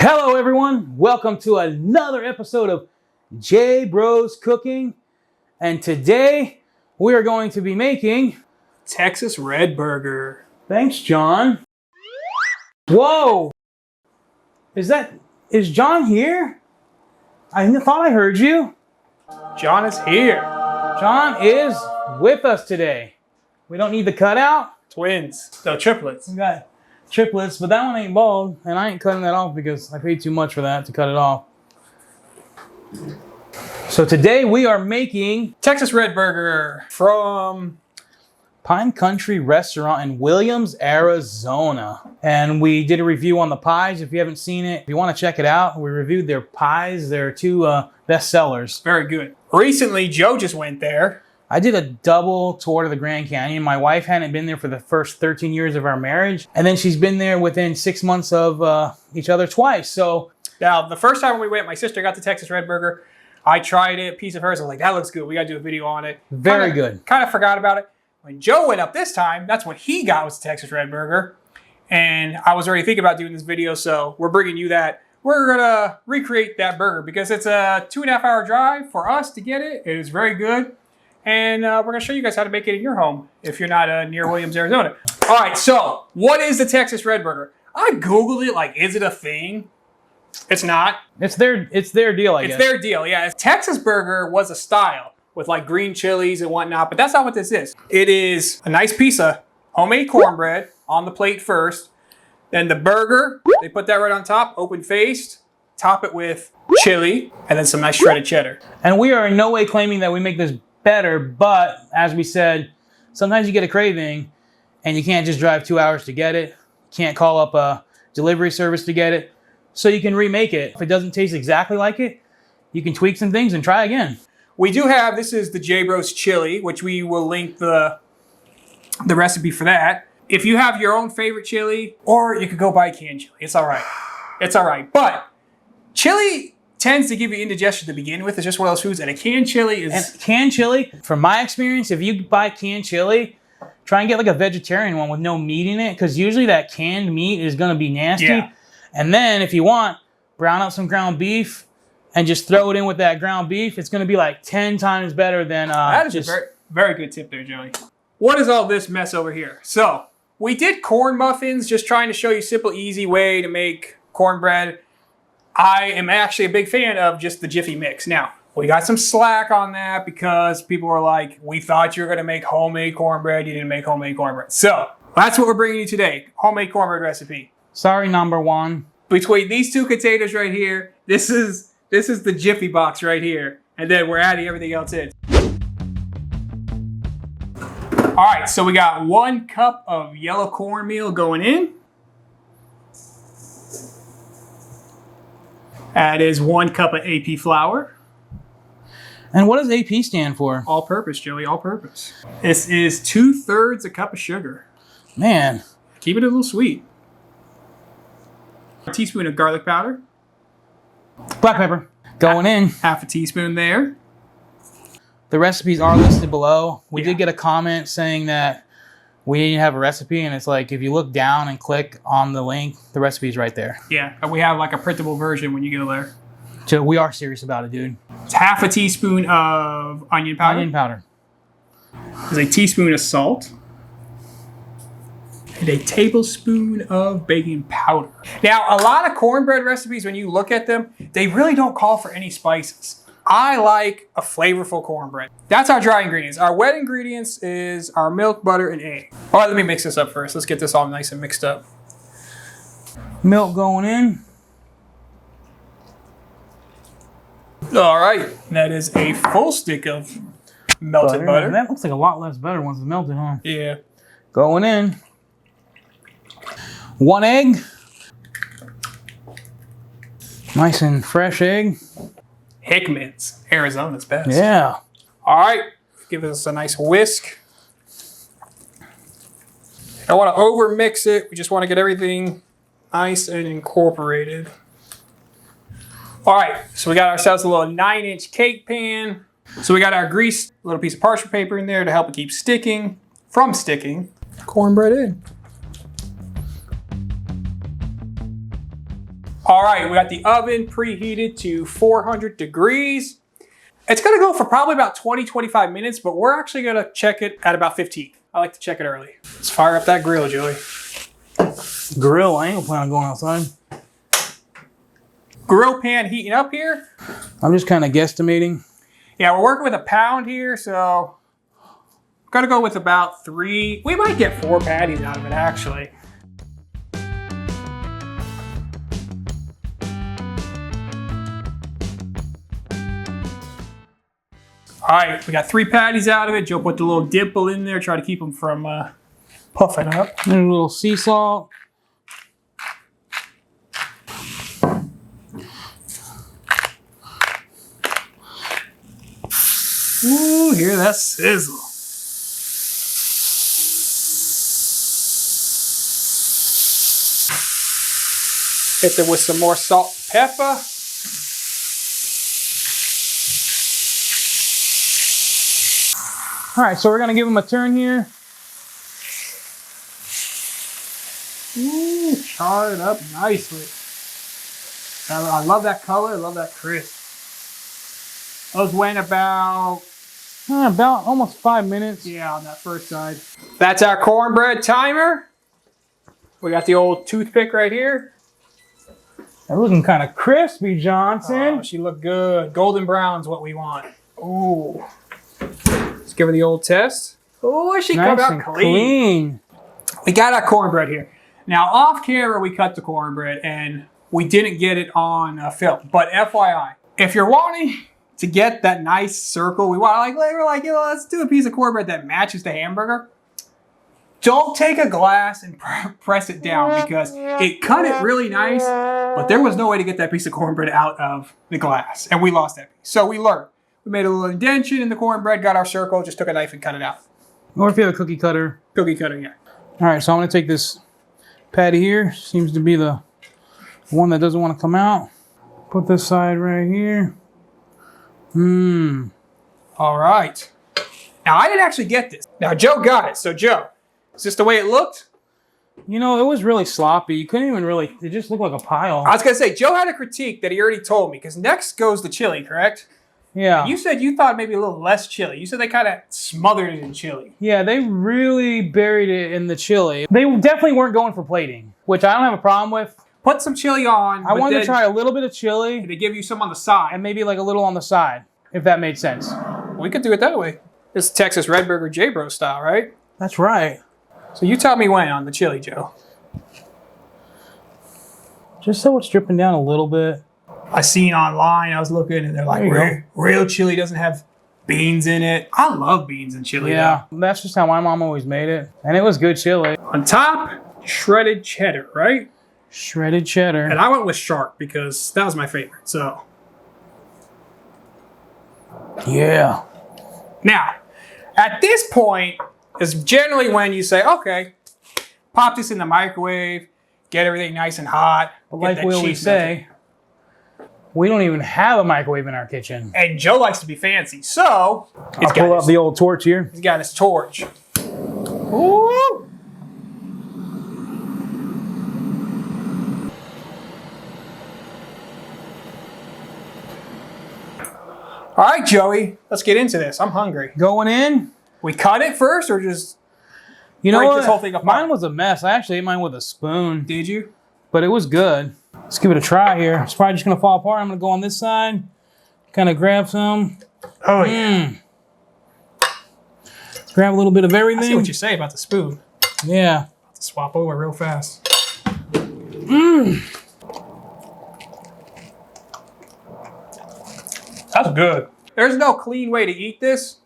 Hello everyone, welcome to another episode of J Bros Cooking, and today we are going to be making Texas Red Burger. Thanks, John. Whoa! Is John here? I thought I heard you. John is here. John is with us today. We don't need the cutout. Twins. No, triplets. We got triplets, but that one ain't bald, and I ain't cutting that off because I paid too much for that to cut it off. So today we are making Texas Red Burger from Pine Country Restaurant in Williams, Arizona. And we did a review on the pies. If you haven't seen it, if you want to check it out, we reviewed their pies. They're two best sellers. Very good. Recently, Joe just went there. I did a double tour to the Grand Canyon. My wife hadn't been there for the first 13 years of our marriage. And then she's been there within 6 months of each other twice. So now, the first time we went, my sister got the Texas Red Burger. I tried it, a piece of hers. I was like, that looks good. We got to do a video on it. Very good. Kind of forgot about it. When Joe went up this time, that's what he got, was the Texas Red Burger. And I was already thinking about doing this video, so we're bringing you that. We're going to recreate that burger because it's a 2.5 hour drive for us to get it. It is very good. And we're going to show you guys how to make it in your home if you're not near Williams, Arizona. All right, so what is the Texas Red Burger? I Googled it, like, is it a thing? It's not. It's their deal, I guess. It's their deal, yeah. Texas Burger was a style with like green chilies and whatnot, but that's not what this is. It is a nice piece of homemade cornbread on the plate first. Then the burger, they put that right on top, open-faced. Top it with chili and then some nice shredded cheddar. And we are in no way claiming that we make this better, but as we said, sometimes you get a craving and you can't just drive 2 hours to get it. Can't call up a delivery service to get it. So you can remake it. If it doesn't taste exactly like it, you can tweak some things and try again. We do have, this is the J Bros chili, which we will link the recipe for that. If you have your own favorite chili, or you could go buy canned chili. It's all right. It's all right. But chili tends to give you indigestion to begin with. It's just one of those foods, and a canned chili is... And canned chili, from my experience, if you buy canned chili, try and get like a vegetarian one with no meat in it, because usually that canned meat is going to be nasty. Yeah. And then if you want, brown up some ground beef and just throw it in with that ground beef. It's going to be like 10 times better than that is a very, very good tip there, Joey. What is all this mess over here? So we did corn muffins, just trying to show you a simple, easy way to make cornbread. I am actually a big fan of just the Jiffy mix. Now, we got some slack on that because people were like, we thought you were going to make homemade cornbread. You didn't make homemade cornbread. So that's what we're bringing you today. Homemade cornbread recipe. Sorry, number one. Between these two containers right here, this is the Jiffy box right here. And then we're adding everything else in. All right, so we got 1 cup of yellow cornmeal going in. That is 1 cup of AP flour. And what does AP stand for? All purpose, Joey, all purpose. This is 2/3 a cup of sugar. Man. Keep it a little sweet. A teaspoon of garlic powder. Black pepper. Going in. Half a teaspoon there. The recipes are listed below. We did get a comment saying that we didn't have a recipe, and it's like, if you look down and click on the link, the recipe is right there. Yeah, we have like a printable version when you go there. So we are serious about it, dude. It's half a teaspoon of onion powder. Onion powder. There's a teaspoon of salt. And a tablespoon of baking powder. Now, a lot of cornbread recipes, when you look at them, they really don't call for any spices. I like a flavorful cornbread. That's our dry ingredients. Our wet ingredients is our milk, butter, and egg. All right, let me mix this up first. Let's get this all nice and mixed up. Milk going in. All right, that is a full stick of melted butter. That looks like a lot less butter once it's melted, huh? Yeah. Going in. 1 egg. Nice and fresh egg. Hickman's, Arizona's best. Yeah. All right, give this a nice whisk. I don't want to over mix it. We just want to get everything nice and incorporated. All right, so we got ourselves a little 9-inch cake pan. So we got our greased little piece of parchment paper in there to help it keep from sticking. Cornbread in. All right, we got the oven preheated to 400 degrees. It's gonna go for probably about 20, 25 minutes, but we're actually gonna check it at about 15. I like to check it early. Let's fire up that grill, Joey. Grill? I ain't gonna plan on going outside. Grill pan heating up here. I'm just kind of guesstimating. Yeah, we're working with a pound here, so gotta go with about 3. We might get 4 patties out of it, actually. All right, we got 3 patties out of it. Joe put the little dimple in there, try to keep them from puffing up. And a little sea salt. Ooh, hear that sizzle. Hit them with some more salt and pepper. All right, so we're gonna give them a turn here. Ooh, char it up nicely. I love that color, I love that crisp. Those went about almost 5 minutes. yeah, on that first side. That's our cornbread timer. We got the old toothpick right here. They're looking kind of crispy, Johnson. Oh, she looked good. Golden brown's what we want. Ooh. Let's give her the old test. Oh, she Nice come out and clean. We got our cornbread here. Now, off camera, we cut the cornbread and we didn't get it on film. But FYI, if you're wanting to get that nice circle, we're like, you know, let's do a piece of cornbread that matches the hamburger. Don't take a glass and press it down because it cut it really nice, but there was no way to get that piece of cornbread out of the glass, and we lost that piece. So we learned. We made a little indention in the cornbread, got our circle, just took a knife and cut it out. Or if you have a cookie cutter. Cookie cutter, yeah. All right, so I'm gonna take this patty here. Seems to be the one that doesn't want to come out. Put this side right here. All right. Now, I didn't actually get this. Now, Joe got it. So, Joe, is this the way it looked? You know, it was really sloppy. You couldn't even really, it just looked like a pile. I was going to say, Joe had a critique that he already told me, because next goes the chili, correct? Yeah. And you said you thought maybe a little less chili. You said they kind of smothered it in chili. Yeah, they really buried it in the chili. They definitely weren't going for plating, which I don't have a problem with. Put some chili on. I wanted to try a little bit of chili. They give you some on the side. And maybe like a little on the side, if that made sense. We could do it that way. This is Texas Red Burger J-Bro style, right? That's right. So you tell me when on the chili, Joe. Just so it's dripping down a little bit. I seen online, I was looking, and they're like, real chili doesn't have beans in it. I love beans in chili. Yeah, that's just how my mom always made it. And it was good chili. On top, shredded cheddar, right? Shredded cheddar. And I went with sharp because that was my favorite, so. Yeah. Now, at this point is generally when you say, okay, pop this in the microwave, get everything nice and hot. But like we always say, we don't even have a microwave in our kitchen. And Joe likes to be fancy, so I'll pull up the old torch here. He's got his torch. Ooh. All right, Joey, let's get into this. I'm hungry. Going in. We cut it first or just you know break what? This whole thing apart? Mine was a mess. I actually ate mine with a spoon. Did you? But it was good. Let's give it a try here. It's probably just going to fall apart. I'm going to go on this side. Kind of grab some. Oh, yeah. Grab a little bit of everything. I see what you say about the spoon. Yeah. Swap over real fast. That's good. There's no clean way to eat this.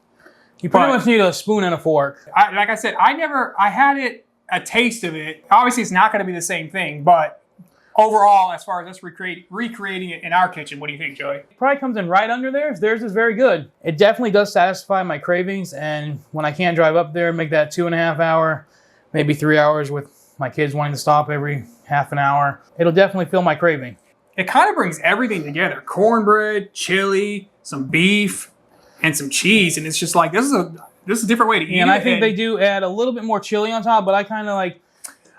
You pretty much need a spoon and a fork. Like I said, I had a taste of it. Obviously, it's not going to be the same thing, but overall, as far as us recreating it in our kitchen, what do you think, Joey? Probably comes in right under theirs. Theirs is very good. It definitely does satisfy my cravings, and when I can't drive up there, make that 2.5 hour, maybe 3 hours with my kids wanting to stop every half an hour, it'll definitely fill my craving. It kind of brings everything together. Cornbread, chili, some beef, and some cheese, and it's just like, this is a different way to eat it. And I think they do add a little bit more chili on top, but I kind of like,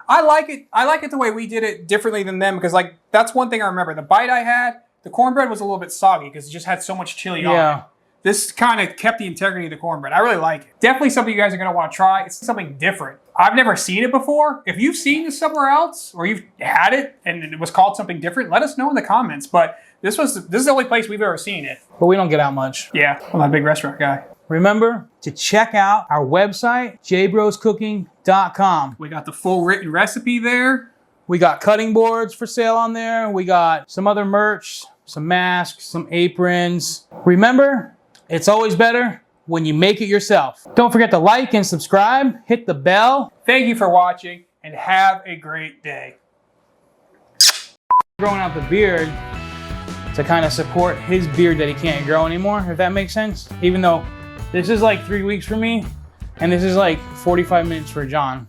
I like it. I like it the way we did it differently than them because like that's one thing I remember. The bite I had, the cornbread was a little bit soggy because it just had so much chili on it. This kind of kept the integrity of the cornbread. I really like it. Definitely something you guys are going to want to try. It's something different. I've never seen it before. If you've seen this somewhere else or you've had it and it was called something different, let us know in the comments. But this is the only place we've ever seen it. But we don't get out much. Yeah, I'm not a big restaurant guy. Remember to check out our website, jbroscooking.com. We got the full written recipe there. We got cutting boards for sale on there. We got some other merch, some masks, some aprons. Remember, it's always better when you make it yourself. Don't forget to like and subscribe, hit the bell. Thank you for watching and have a great day. Growing out the beard to kind of support his beard that he can't grow anymore, if that makes sense. Even though this is like 3 weeks for me and this is like 45 minutes for John.